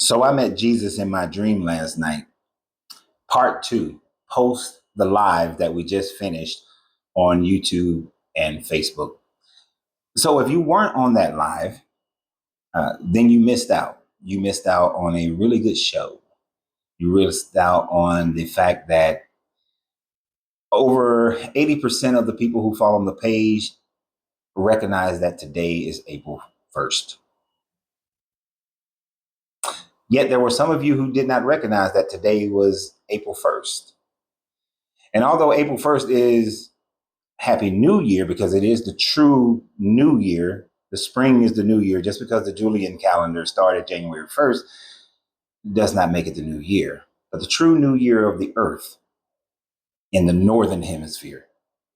So I met Jesus in my dream last night. Part two, post the live that we just finished on YouTube and Facebook. So if you weren't on that live, then you missed out. You missed out on a really good show. You missed out on the fact that over 80% of the people who follow the page recognize that today is April 1st. Yet there were some of you who did not recognize that today was April 1st. And although April 1st is Happy New Year, because it is the true new year, the spring is the new year, just because the Julian calendar started January 1st does not make it the new year. But the true new year of the earth in the northern hemisphere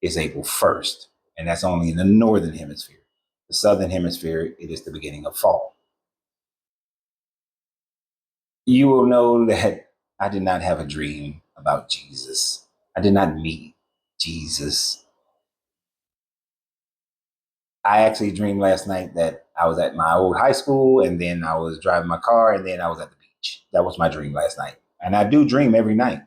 is April 1st. And that's only in the northern hemisphere. The southern hemisphere, it is the beginning of fall. You will know that I did not have a dream about Jesus. I did not meet Jesus. I actually dreamed last night that I was at my old high school, and then I was driving my car, and then I was at the beach. That was my dream last night. And I do dream every night.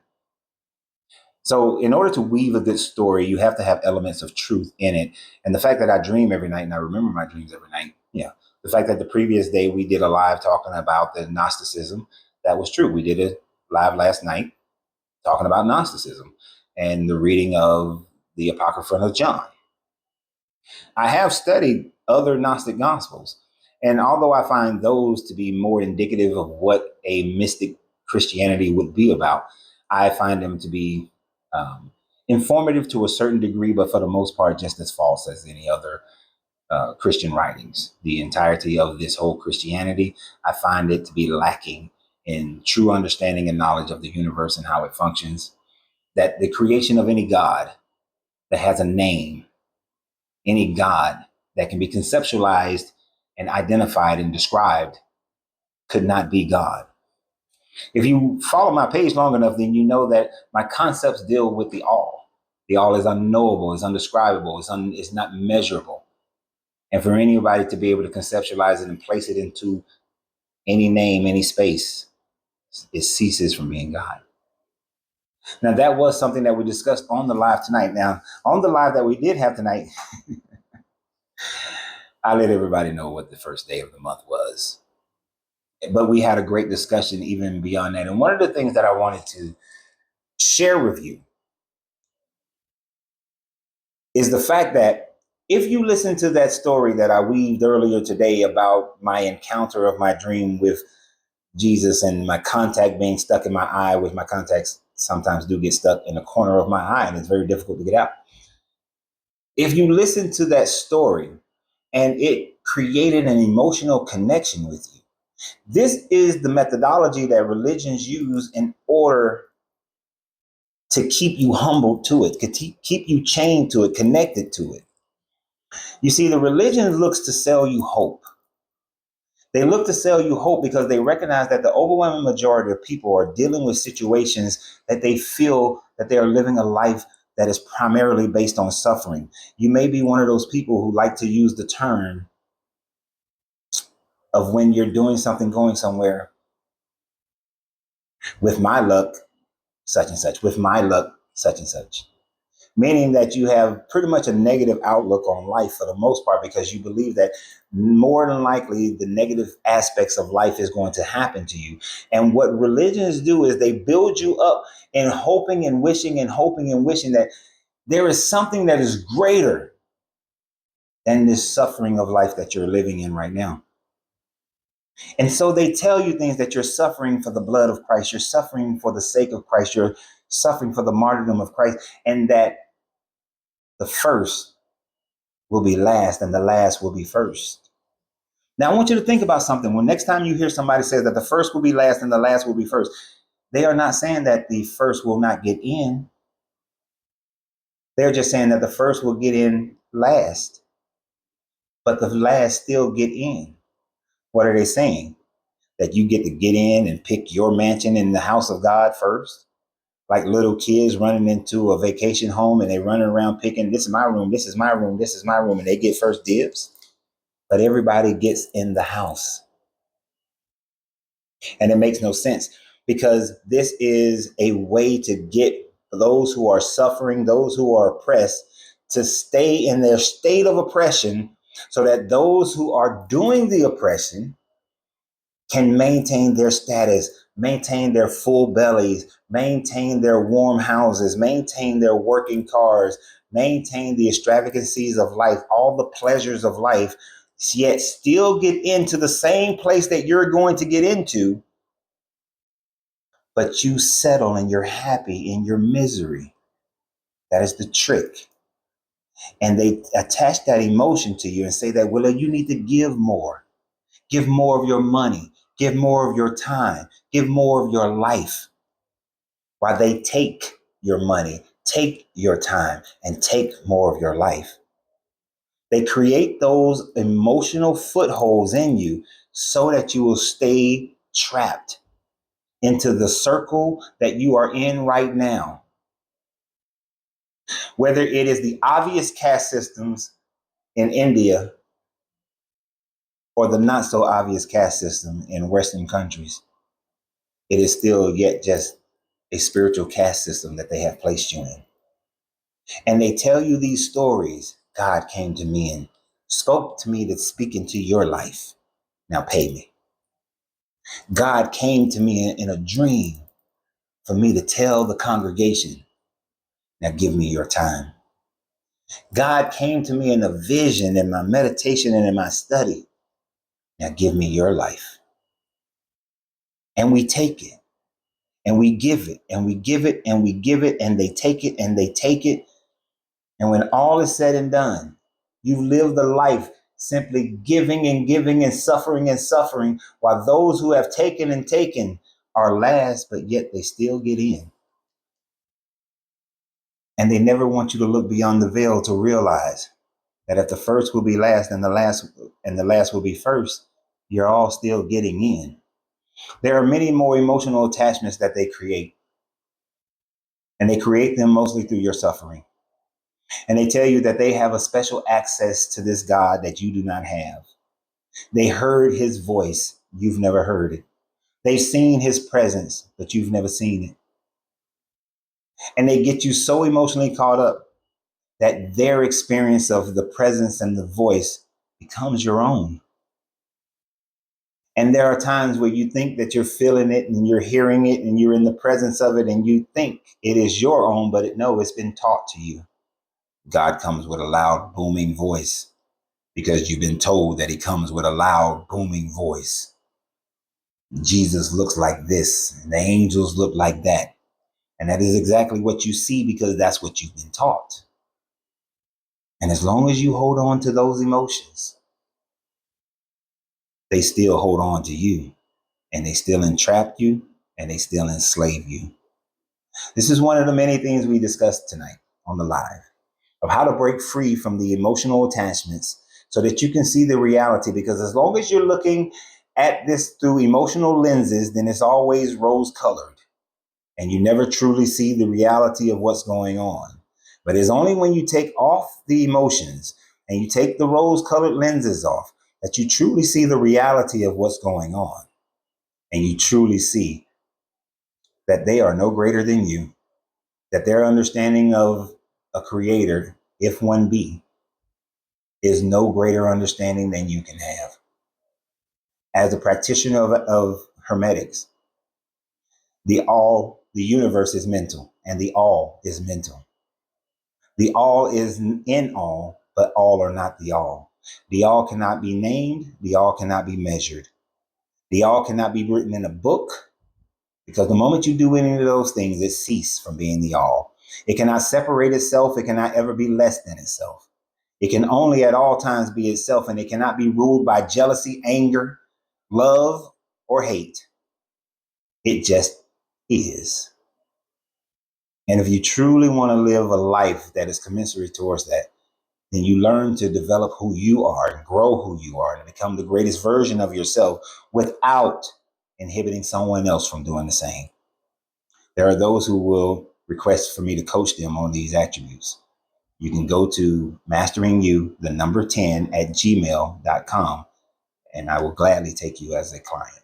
So, in order to weave a good story, you have to have elements of truth in it. And the fact that I dream every night and I remember my dreams every night, yeah. The fact that the previous day we did a live talking about the Gnosticism, that was true. We did a live last night talking about Gnosticism and the reading of the Apocrypha of John. I have studied other Gnostic Gospels, and although I find those to be more indicative of what a mystic Christianity would be about, I find them to be informative to a certain degree, but for the most part, just as false as any other Christian writings. The entirety of this whole Christianity, I find it to be lacking in true understanding and knowledge of the universe and how it functions. That the creation of any God that has a name, any God that can be conceptualized and identified and described, could not be God. If you follow my page long enough, then you know that my concepts deal with the all. The all is unknowable, is undescribable, is not measurable. And for anybody to be able to conceptualize it and place it into any name, any space, it ceases from being God. Now, that was something that we discussed on the live tonight. Now, on the live that we did have tonight, I let everybody know what the first day of the month was. But we had a great discussion even beyond that. And one of the things that I wanted to share with you is the fact that if you listen to that story that I weaved earlier today about my encounter of my dream with Jesus and my contact being stuck in my eye, which my contacts sometimes do get stuck in the corner of my eye and it's very difficult to get out. If you listen to that story and it created an emotional connection with you, this is the methodology that religions use in order to keep you humbled to it, to keep you chained to it, connected to it. You see, the religion looks to sell you hope. They look to sell you hope because they recognize that the overwhelming majority of people are dealing with situations that they feel that they are living a life that is primarily based on suffering. You may be one of those people who like to use the term of when you're doing something, going somewhere, with my luck, such and such, with my luck, such and such. Meaning that you have pretty much a negative outlook on life for the most part, because you believe that more than likely the negative aspects of life is going to happen to you. And what religions do is they build you up in hoping and wishing and hoping and wishing that there is something that is greater than this suffering of life that you're living in right now. And so they tell you things that you're suffering for the blood of Christ, you're suffering for the sake of Christ, you're suffering for the martyrdom of Christ, and that the first will be last and the last will be first. Now, I want you to think about something. When next time you hear somebody say that the first will be last and the last will be first, they are not saying that the first will not get in. They're just saying that the first will get in last, but the last still get in. What are they saying? That you get to get in and pick your mansion in the house of God first? Like little kids running into a vacation home and they running around picking, this is my room, this is my room, this is my room, and they get first dibs. But everybody gets in the house. And it makes no sense because this is a way to get those who are suffering, those who are oppressed, to stay in their state of oppression so that those who are doing the oppression can maintain their status, maintain their full bellies, maintain their warm houses, maintain their working cars, maintain the extravagancies of life, all the pleasures of life, yet still get into the same place that you're going to get into, but you settle and you're happy in your misery. That is the trick. And they attach that emotion to you and say that, well, you need to give more of your money, give more of your time, give more of your life, while they take your money, take your time, and take more of your life. They create those emotional footholds in you so that you will stay trapped into the circle that you are in right now. Whether it is the obvious caste systems in India or the not so obvious caste system in Western countries, it is still yet just a spiritual caste system that they have placed you in. And they tell you these stories. God came to me and spoke to me to speak into your life. Now pay me. God came to me in a dream for me to tell the congregation. Now give me your time. God came to me in a vision in my meditation and in my study. Now give me your life. And we take it and we give it and we give it and we give it, and they take it and they take it. And when all is said and done, you've lived a life simply giving and suffering, while those who have taken and taken are last, but yet they still get in. And they never want you to look beyond the veil to realize that if the first will be last and the last will be first, you're all still getting in. There are many more emotional attachments that they create, and they create them mostly through your suffering. And they tell you that they have a special access to this God that you do not have. They heard his voice, you've never heard it. They've seen his presence, but you've never seen it. And they get you so emotionally caught up that their experience of the presence and the voice becomes your own. And there are times where you think that you're feeling it and you're hearing it and you're in the presence of it and you think it is your own, but no, it's been taught to you. God comes with a loud, booming voice because you've been told that he comes with a loud, booming voice. Jesus looks like this, and the angels look like that. And that is exactly what you see because that's what you've been taught. And as long as you hold on to those emotions, they still hold on to you, and they still entrap you, and they still enslave you. This is one of the many things we discussed tonight on the live of how to break free from the emotional attachments so that you can see the reality. Because as long as you're looking at this through emotional lenses, then it's always rose colored and you never truly see the reality of what's going on. But it's only when you take off the emotions and you take the rose colored lenses off that you truly see the reality of what's going on. And you truly see that they are no greater than you, that their understanding of a creator, if one be, is no greater understanding than you can have. As a practitioner of Hermetics, the universe is mental, and the all is mental. The all is in all, but all are not the all. The all cannot be named. The all cannot be measured. The all cannot be written in a book, because the moment you do any of those things, it ceases from being the all. It cannot separate itself. It cannot ever be less than itself. It can only at all times be itself, and it cannot be ruled by jealousy, anger, love, or hate. It just is. And if you truly want to live a life that is commensurate towards that, then you learn to develop who you are and grow who you are and become the greatest version of yourself without inhibiting someone else from doing the same. There are those who will request for me to coach them on these attributes. You can go to masteringyou, the number 10 at gmail.com, and I will gladly take you as a client.